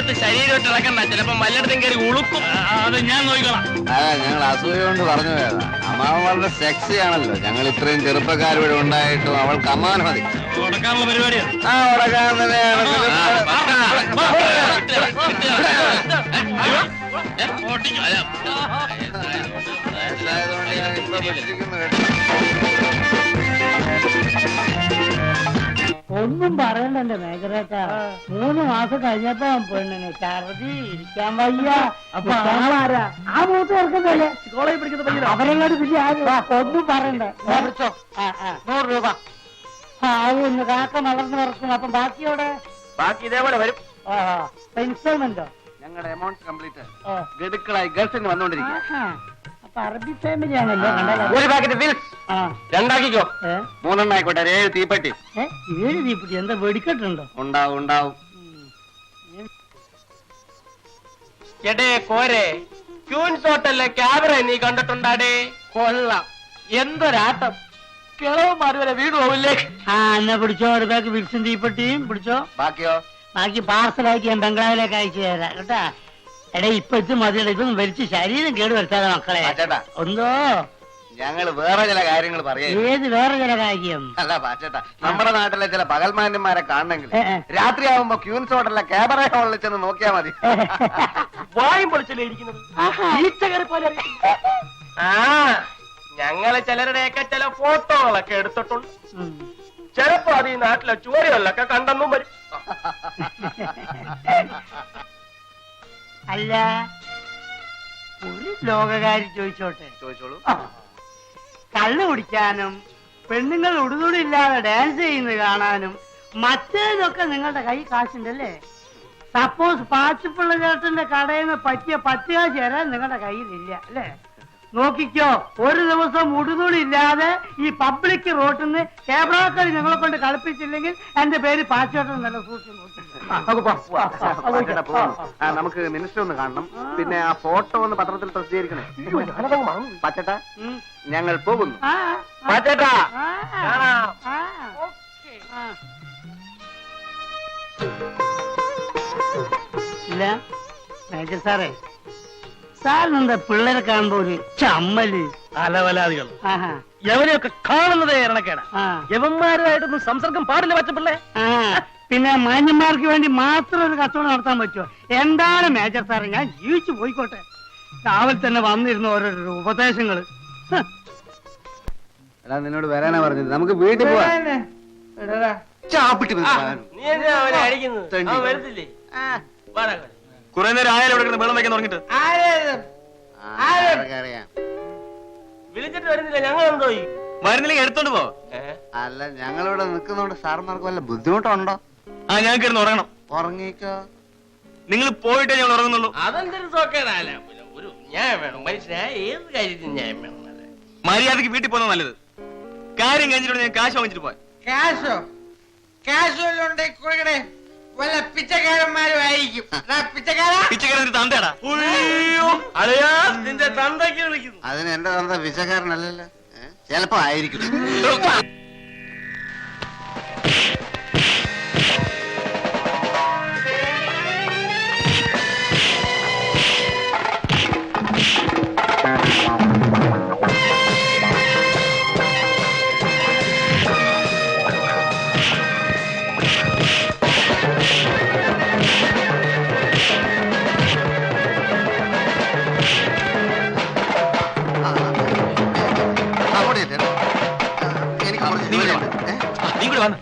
വെയിലത്ത് ശരീരമായിട്ട് ഇളക്കണ്ട, ചിലപ്പോ വല്ലയിടത്തും കയറി ഉളുക്കും. അത് ഞാൻ നോക്കിക്കോളാം. അതെ, ഞങ്ങൾ അസൂയ കൊണ്ട് പറഞ്ഞു പോയതാ. അമ്മാവൻ വളരെ സെക്സി ആണല്ലോ. ഞങ്ങൾ ഇത്രയും ചെറുപ്പക്കാരിവിടെ ഉണ്ടായിട്ടും അവൾക്ക് അമ്മാവൻ മതി. ഉടക്കാനുള്ള പരിപാടിയാണ്. ആ, ഉടക്കാൻ തന്നെയാണ്. ഒന്നും പറയണ്ട എന്റെ മേഖലേക്ക. 3 മാസം കഴിഞ്ഞപ്പോ പെണ്ണിന് ഛർദി, ഇരിക്കാൻ വയ്യ. അപ്പൊ ആളാരാ? ആ മൂത്ത് ചേർക്കുന്നല്ലേ കോളേജിൽ പഠിക്കുന്ന പയ്യൻ. അവരെങ്ങോട്ട് പിന്നെ ഒന്നും പറയണ്ട. 100 രൂപ ആവുന്നു. കാക്ക വളർന്നു വറക്കും. അപ്പം ബാക്കിയോടെ ബാക്കി ഇതേപോലെ വരും. ഇൻസ്റ്റാൾമെന്റോ? ഞങ്ങളുടെ എമൗണ്ട് കംപ്ലീറ്റ് ഗഡുക്കളായി ഗൾഫിൽ വന്നോണ്ടിരിക്കും. അപ്പൊ അറബി ഫാമിലി ആണല്ലോ. ഒരു പാക്കറ്റ് ഫിൽസ് 2 ആക്കിക്കോ. 3 ആയിക്കോട്ടെ. 7 തീപ്പെട്ടി. 7 തീപ്പെട്ടി? എന്താ വെടിക്കെട്ടുണ്ടോ? ഉണ്ടാവും ഉണ്ടാവും. എടേ കോരെ, ക്യൂൻസ് ഹോട്ടലിലെ ക്യാമറ നീ കണ്ടിട്ടുണ്ടാടേ? കൊള്ളാം, എന്തൊരാട്ടം. കിളവന്മാര് വരെ വീട് പോവില്ലേ? എന്നെ പിടിച്ചോ. ഒരു ബാഗ് വിൽസും തീപ്പെട്ടിയും പിടിച്ചോ. ബാക്കിയോ? ബാക്കി പാർസലാക്കി ഞാൻ ബംഗ്ലാവിലേക്ക് അയച്ചു തരാം കേട്ടാ. എടേ ഇപ്പൊ ഇത് മതിയല്ല. ഇതൊന്നും വലിച്ച് ശരീരം കേട് വരുത്താതെ മക്കളെ. ഒന്നോ ഞങ്ങൾ വേറെ ചില കാര്യങ്ങൾ പറയാം. ഏത് വേറെ ചില കാര്യം? അല്ല പാച്ചേട്ടാ, നമ്മുടെ നാട്ടിലെ ചില പകൽമാന്യന്മാരെ കാണണമെങ്കിൽ രാത്രി ആവുമ്പോ ക്യൂൻസ് ഹോട്ടലിലെ ക്യാമറ ഹോളിൽ ചെന്ന് നോക്കിയാ മതി. വായും പൊളിച്ചല്ലേ ഇരിക്കുന്നത്. ഞങ്ങള് ചിലരുടെയൊക്കെ ചില ഫോട്ടോകളൊക്കെ എടുത്തിട്ടുണ്ട്. ചിലപ്പോ അത് ഈ നാട്ടിലെ ചുവരുകളിലൊക്കെ കണ്ടെന്നും വരും. അല്ല, ഒരു ലോകകാരി ചോദിച്ചോട്ടെ? ചോദിച്ചോളൂ. കള്ളു കുടിക്കാനും പെണ്ണുങ്ങൾ ഉടുതുടില്ലാതെ ഡാൻസ് ചെയ്യുന്നത് കാണാനും മറ്റേതൊക്കെ നിങ്ങളുടെ കൈ കാശുണ്ടല്ലേ? സപ്പോസ് പാച്ചിപ്പിള്ള ചേട്ടന്റെ കടയിൽ നിന്ന് പറ്റിയ 10 കാശ് തരാൻ നിങ്ങളുടെ കയ്യിലില്ല അല്ലേ? നോക്കിക്കോ, ഒരു ദിവസം ഉടുതുടില്ലാതെ ഈ പബ്ലിക് റോട്ടിൽ നിന്ന് ക്യാമറക്കാർ ഞങ്ങളെ കൊണ്ട് കളിപ്പിച്ചില്ലെങ്കിൽ എന്റെ പേര് പാച്ചോട്ടൻ നല്ല സൂക്ഷിച്ചു നോക്കി. നമുക്ക് മിനിസ്റ്റർ ഒന്ന് കാണണം. പിന്നെ ആ ഫോട്ടോ ഒന്ന് പത്രത്തിൽ പ്രസിദ്ധീകരിക്കണേ. പാച്ചേട്ടാ, ഞങ്ങൾ പോകുന്നു. പാച്ചേട്ടാ, ഇല്ല മേജർ സാറേ, സാറിനെന്താ പിള്ളേരെ കാണുമ്പോ ഒരു ചമ്മല്? അലവലാദികൾ യവനെയൊക്കെ കാണുന്നതേ ഇരണക്കേടാ. യവന്മാരുമായിട്ടൊന്നും സംസർഗം പാടില്ല പച്ചപ്പിള്ളേ. പിന്നെ മാന്യന്മാർക്ക് വേണ്ടി മാത്രം ഒരു കച്ചവടം നടത്താൻ പറ്റുമോ? എന്താണ് മേജർ സാറേ, ഞാൻ ജീവിച്ചു പോയിക്കോട്ടെ. രാവിലെ തന്നെ വന്നിരുന്ന ഓരോരോ ഉപദേശങ്ങള്. എടാ, നിന്നോട് വരാനാ പറഞ്ഞത്. നമുക്ക് വീട്ടിൽ പോവാം. കുറെ നേരം ആയാലും ഇവിടെ വെള്ളം വയ്ക്കാൻ തുടങ്ങിട്ട് വിളിച്ചിട്ട് വരുന്നില്ല. ഞങ്ങൾ എന്തോ വരുന്നില്ലെങ്കിൽ എടുത്തോണ്ട് പോ. അല്ല, ഞങ്ങളിവിടെ നിൽക്കുന്നോണ്ട് സാർമാർക്ക് വല്ല ബുദ്ധിമുട്ടുണ്ടോ? ഞങ്ങൾക്ക് ഇരുന്ന് ഉറങ്ങണം. ഉറങ്ങിക്കോ. നിങ്ങൾ പോയിട്ടേ ഞങ്ങൾ ഉറങ്ങുന്നുള്ളൂ. അതെന്തൊരു സോക്കേടാല. ഒരു ന്യായം വേണം മനുഷ്യനായ ഏത് കാര്യത്തിന് ന്യായം വേണം. മര്യാദക്ക് വീട്ടിൽ പോകുന്നത് നല്ലത്. കാര്യം കഴിഞ്ഞിട്ട് ഞാൻ കാശ് വാങ്ങിച്ചിട്ട് പോയി. കാശോ? കാശുണ്ടേ കൊടുക്കണേ. വല്ല പിച്ചക്കാരന്മാരും ആയിരിക്കും. പിച്ചക്കാരൻ തന്തേടാ. നിന്റെ തന്തയ്ക്ക് വിളിക്കുന്നു. അതിന് എന്റെ തന്ത പിച്ചക്കാരനല്ലല്ലോ. ചിലപ്പോ ആയിരിക്കും. നീ കൂടെ വന്നു.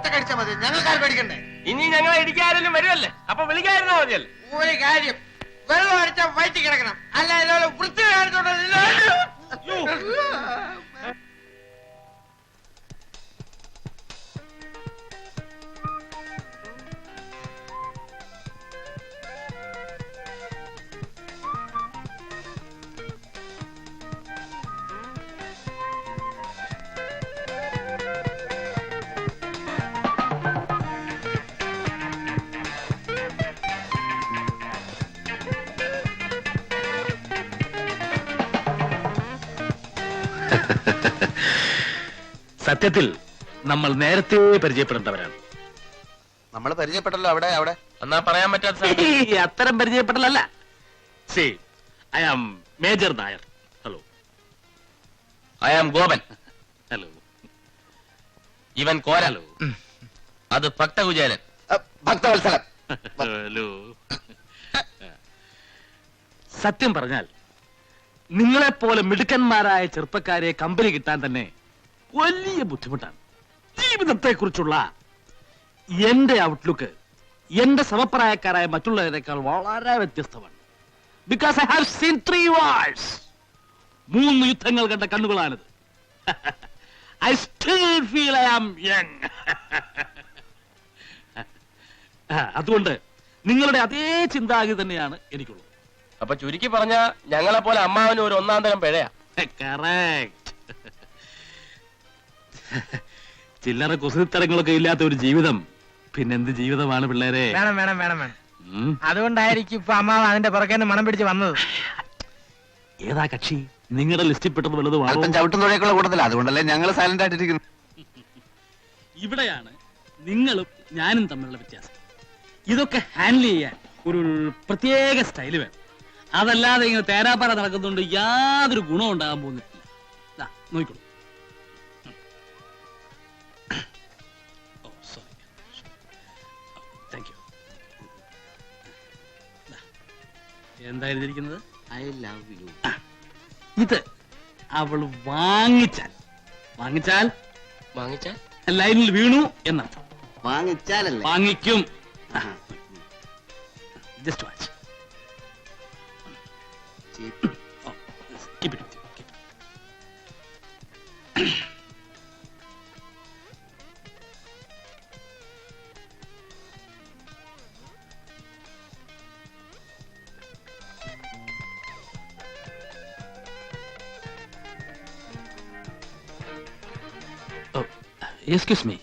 ഒറ്റക്കടിച്ചാൽ മതി, ഞങ്ങൾക്കാർ പേടിക്കണ്ടേ? ഇനി ഞങ്ങളെ ഇടിക്കാരെങ്കിലും വരുമല്ലേ, അപ്പൊ വിളിക്കായിരുന്നാ മതിയല്ലേ. ഒരു കാര്യം, വെള്ളം അടിച്ചാൽ വയറ്റി കിടക്കണം, അല്ല ഇതുപോലെ വൃത്തി കാണിച്ചോണ്ടല്ലോ. സത്യത്തിൽ നമ്മൾ നേരത്തെ പരിചയപ്പെടേണ്ടവരാണ്. നമ്മൾ പരിചയപ്പെട്ടല്ലോ. അവിടെ അവിടെ എന്നാ പറയാൻ പറ്റാത്ത അത്തരം പരിചയപ്പെടലല്ല. See I am major Nair. Hello. I am Gopan. Hello. ഇവൻ കോരലോ, അത് ഭക്തകുചേരൻ. ഭക്തവത്സലൻ. ഹലോ. സത്യം പറഞ്ഞാൽ നിങ്ങളെപ്പോലെ മിടുക്കന്മാരായ ചെറുപ്പക്കാരെ കമ്പനി കിട്ടാൻ തന്നെ വലിയ ബുദ്ധിമുട്ടാണ്. ജീവിതത്തെക്കുറിച്ചുള്ള എന്റെ ഔട്ട്ലുക്ക് എന്റെ സമപ്രായക്കാരായ മറ്റുള്ളവരെക്കാൾ വളരെ വ്യത്യസ്തമാണ്. Because I have seen 3 wars. 3 യുദ്ധങ്ങൾ കണ്ട കണ്ണുകളാണിത്. I still feel I am young. അതുകൊണ്ട് നിങ്ങളുടെ അതേ ചിന്താഗതി തന്നെയാണ് എനിക്കുള്ളത്. അപ്പൊ ചുരുക്കി പറഞ്ഞ ഞങ്ങളെ പോലെ അമ്മാവന് ഒരു 1-ാം തരം പിഴയാ. കറക്റ്റ്. ചില്ലറ കുസൃത്തരങ്ങളൊക്കെ ഇല്ലാത്ത ഒരു ജീവിതം പിന്നെന്ത് ജീവിതമാണ് പിള്ളേരെ? വേണം വേണം വേണം വേണം. അതുകൊണ്ടായിരിക്കും ഇപ്പൊ അമ്മാവ് അതിന്റെ പുറകെ മണം പിടിച്ച് വന്നത്. ഏതാ കക്ഷി? നിങ്ങളുടെ ലിസ്റ്റിൽ പെട്ടത് വല്ലതും അല്പം ചവിട്ടും തുഴയൊക്കെയുള്ള കൂട്ടത്തില്ല, അതുകൊണ്ടല്ലേ ഞങ്ങൾ സൈലന്റ് ആയിട്ടിരിക്കുന്നു. ഇവിടെയാണ് നിങ്ങളും ഞാനും തമ്മിലുള്ള വ്യത്യാസം. ഇതൊക്കെ ഹാൻഡിൽ ചെയ്യാൻ ഒരു പ്രത്യേക സ്റ്റൈല് വേണം. അതല്ലാതെ ഇങ്ങനെ തേരാപ്പാറ നടക്കുന്നുണ്ട് യാതൊരു ഗുണം ഉണ്ടാകാൻ പോകുന്നില്ല. നോക്കിക്കോളൂ. എന്താ എഴുതിയിരിക്കുന്നത്? I love you. ഇത് അവള് വാങ്ങിച്ചാൽ വാങ്ങിച്ചാൽ ലൈനിൽ വീണു എന്നർത്ഥം. വാങ്ങിച്ചാലല്ലേ? വാങ്ങിക്കും. Just watch. Keep it. Excuse me,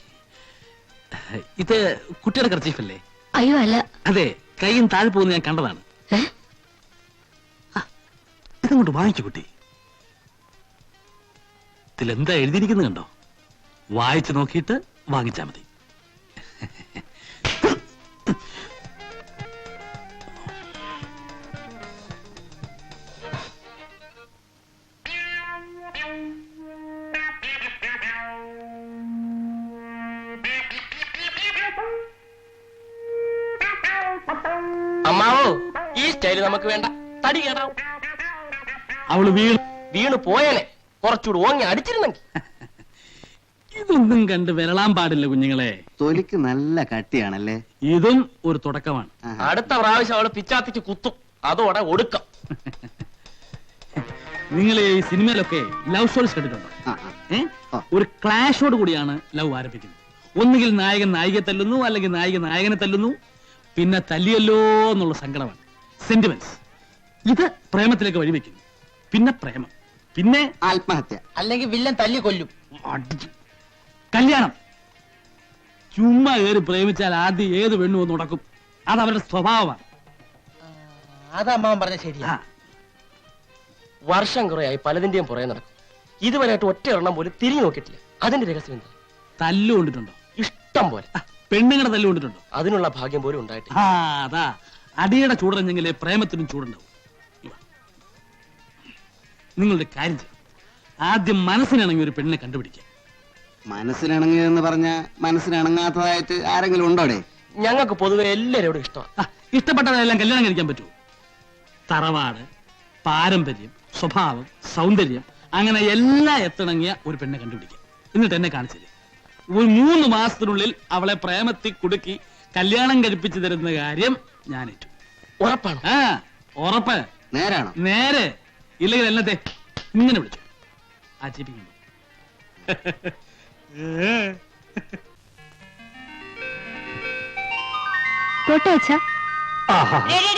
ഇത് കുട്ടിയുടെ കർച്ചീഫല്ലേ? അയ്യോ അല്ല. അതെ, കൈയും താഴെ പോകുന്ന ഞാൻ കണ്ടതാണ്. ഇതങ്ങോട്ട് വാങ്ങിക്കു കുട്ടി. ഇതിലെന്താ എഴുതിയിരിക്കുന്നത് കണ്ടോ? വായിച്ചു നോക്കിയിട്ട് വാങ്ങിച്ചാ മതി. അമ്മാവോ, ഈ സ്റ്റൈല് നമുക്ക് വേണ്ട, തടി കേടാവും. അവള് വീണ് പോയേനെ, കുറച്ചുകൂടി ഓങ്ങി അടിച്ചിരുന്നെങ്കിൽ. ഇതൊന്നും കണ്ട് വിരളാൻ പാടില്ല കുഞ്ഞുങ്ങളെ. തൊലിക്ക് നല്ല കട്ടിയാണല്ലേ? ഇതും ഒരു തുടക്കമാണ്. അടുത്ത പ്രാവശ്യം അവള് പിച്ചാത്തിക്ക് കുത്തും, അതോടെ ഒടുക്കം. നിങ്ങൾ ഈ സിനിമയിലൊക്കെ ലവ് സ്റ്റോറീസ് കണ്ടിട്ടുണ്ടോ? ഒരു ക്ലാഷോട് കൂടിയാണ് ലവ് ആരംഭിക്കുന്നത്. ഒന്നുകിൽ നായകൻ നായികയെ തല്ലുന്നു, അല്ലെങ്കിൽ നായിക നായകനെ തല്ലുന്നു, പിന്നെ തല്ലിയല്ലോ എന്നുള്ള സങ്കടമാണ്, സെന്റിമെന്റ്സ്. ഇത് പ്രേമത്തിലേക്ക് വഴിവെക്കുന്നു. പിന്നെ പ്രേമം, പിന്നെ ആത്മഹത്യ, അല്ലെങ്കിൽ വില്ലൻ തല്ലി കൊല്ലും, കല്യാണം. ചുമ്മാ കയറി പ്രേമിച്ചാൽ ആദ്യം ഏത് പെണ്ണു ഒന്ന് ഉടക്കും. അത് അവരുടെ സ്വഭാവമാണ്. അത് അമ്മാവൻ പറഞ്ഞ ശരിയാ. വർഷം കുറയായി പലതിന്റെയും പുറകെ നടക്കും. ഇതുവരെയായിട്ട് ഒറ്റ എണ്ണം പോലും തിരിഞ്ഞു നോക്കിയിട്ടില്ല. അതിന്റെ രഹസ്യം എന്താ? തല്ലു കൊണ്ടിട്ടുണ്ടോ? ഇഷ്ടം പോലെ. പെണ്ണുങ്ങളുടെ തല്ലു കൊണ്ടിട്ടുണ്ടോ? അതിനുള്ള ഭാഗ്യം പോലും ഉണ്ടായിട്ടില്ല. അതാ അടിയുടെ ചൂടറിഞ്ഞെങ്കിലേ പ്രേമത്തിനും ചൂടുണ്ടാവും. നിങ്ങളുടെ കാര്യം ചെയ്യും, ആദ്യം മനസ്സിനിണങ്ങി ഒരു പെണ്ണിനെ കണ്ടുപിടിക്കുക. മനസ്സിനിണങ്ങിയെന്ന് പറഞ്ഞ മനസ്സിനിണങ്ങാത്തതായിട്ട് ആരെങ്കിലും ഉണ്ടോടെ? ഞങ്ങൾക്ക് പൊതുവെ എല്ലാവരോടും ഇഷ്ടമാണ്. ഇഷ്ടപ്പെട്ടതെല്ലാം കല്യാണം കഴിക്കാൻ പറ്റുമോ? തറവാട്, പാരമ്പര്യം, സ്വഭാവം, സൗന്ദര്യം, അങ്ങനെ എല്ലാം എത്തിണങ്ങിയ ഒരു പെണ്ണെ കണ്ടുപിടിക്കുക. എന്നിട്ട് എന്നെ കാണിച്ചില്ലേ. ഒരു 3 മാസത്തിനുള്ളിൽ അവളെ പ്രേമത്തിൽ കുടുക്കി കല്യാണം കഴിപ്പിച്ചു തരുന്ന കാര്യം ഞാൻ ഏറ്റു. ഉറപ്പാണോ? ആ ഉറപ്പ്. നേരാണോ? നേരെ. ഇല്ലെങ്കിൽ എന്നത്തെ ഇങ്ങനെ വിളിച്ചു ആ ചിപ്പിക്കുന്നു.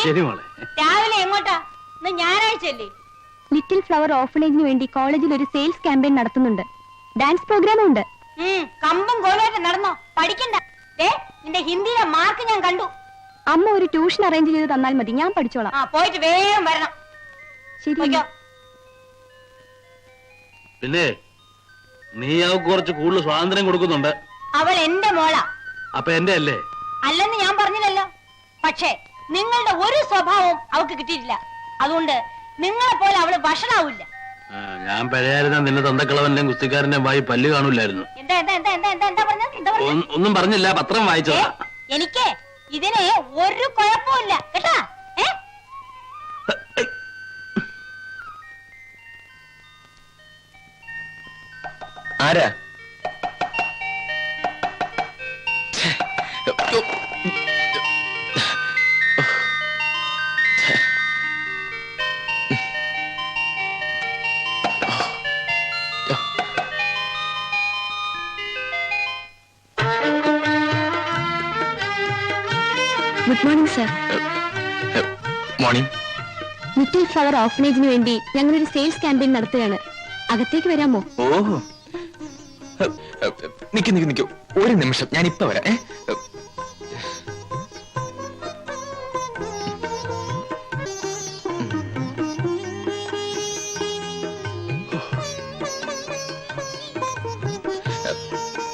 ശരി മോളെ. രാവിലെ എങ്ങോട്ടാ? ഞായറാഴ്ചയല്ലേ? ലിറ്റിൽ ഫ്ലവർ ഓർഫനേജിന് വേണ്ടി കോളേജിൽ ഒരു സെയിൽസ് ക്യാമ്പയിൻ നടത്തുന്നുണ്ട്. ഡാൻസ് പ്രോഗ്രാമും ഉണ്ട്. കമ്പും കോലായിട്ട് നടന്നോ? പഠിക്കണ്ട. നിന്റെ ഹിന്ദിയിലെ മാർക്ക് ഞാൻ കണ്ടു. അമ്മ ഒരു ട്യൂഷൻ അറേഞ്ച് ചെയ്ത് തന്നാൽ മതി, ഞാൻ പഠിച്ചോളാം. പോയിട്ട് വേഗം വരണം. ശരി. പിന്നെ നീ അവൾക്ക് കുറച്ച് കൂടുതൽ സ്വാതന്ത്ര്യം കൊടുക്കുന്നുണ്ട്. അവൾ എന്റെ മോളാ. അപ്പൊ എന്റെ അല്ലേ? അല്ലെന്ന് ഞാൻ പറഞ്ഞില്ലല്ലോ. പക്ഷേ നിങ്ങളുടെ ഒരു സ്വഭാവവും അവൾക്ക് കിട്ടിയിട്ടില്ല. അതുകൊണ്ട് നിങ്ങളെ പോലെ അവള് വഷളാവില്ല. ഞാൻ പഴയായിരുന്ന നിന്റെ തന്തക്കളവന്റെ കുസ്തിക്കാരന്റെ വായി പല്ല് കാണൂലായിരുന്നു. എന്താ എന്താ എന്താ എന്താ എന്താ എന്താ പറഞ്ഞത്? ഒന്നും പറഞ്ഞില്ല, പത്രം വായിച്ചതാ. എനിക്ക് ഇതിന് ഒരു കുഴപ്പമില്ല കേട്ടാ. ആരാ? Good morning sir. Morning. Little flower ഓർഫനേജിന് വേണ്ടി ഞങ്ങളൊരു സെയിൽസ് ക്യാമ്പയിൻ നടത്തുകയാണ്. അകത്തേക്ക് വരാമോ? ഓഹോ, നിക്കൂ ഒരു നിമിഷം, ഞാൻ ഇപ്പൊ വരാം.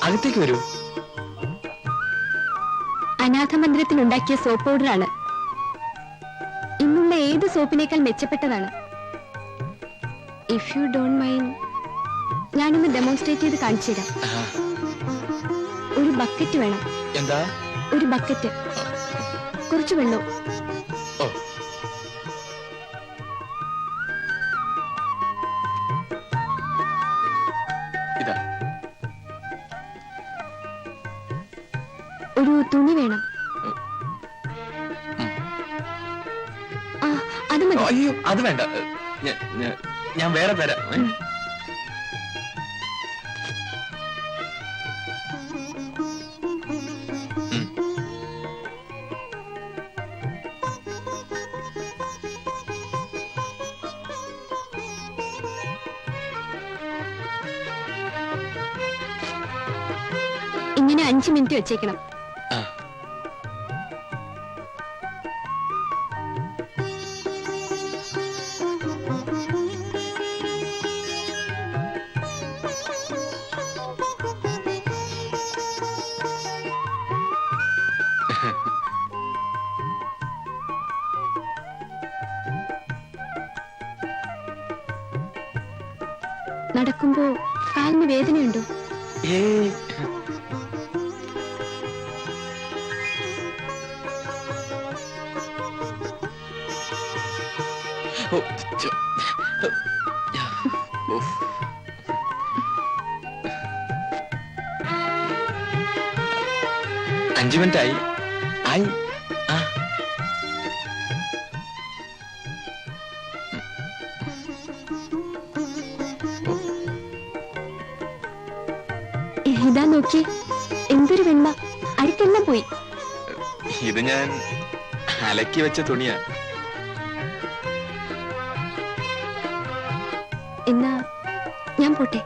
അകത്തേക്ക് വരൂ. അനാഥ മന്ദിരത്തിൽ ഉണ്ടാക്കിയ സോപ്പ് പൗഡറാണ്. ഇന്നുള്ള ഏത് സോപ്പിനേക്കാൾ മെച്ചപ്പെട്ടതാണ്. ഇഫ് യു ഡോണ്ട് മൈൻഡ്, ഞാനൊന്ന് ഡെമോൺസ്ട്രേറ്റ് ചെയ്ത് കാണിച്ചു തരാം. ഒരു ബക്കറ്റ് വേണം. എന്താ? ഒരു ബക്കറ്റ്, കുറച്ച് വെള്ളം. ഓ, ഇതാ. ഒരു തുണി വേണം. ആ, അത് മതി. അയ്യോ, അത് വേണ്ട. ഞാൻ വേറെ തരാം. ഇങ്ങനെ 5 മിനിറ്റ് വെച്ചേക്കണം. നടക്കുമ്പോ കാലിന് വേദനയുണ്ടോ? അഞ്ച് മിനിറ്റ് ആയി. ഇതാ നോക്കി, എന്തൊരു വെണ്ണ, അഴുക്കെല്ലാം പോയി. ഇത് ഞാൻ അലക്കി വെച്ച തുണിയാ. എന്നാ ഞാൻ പോട്ടെ.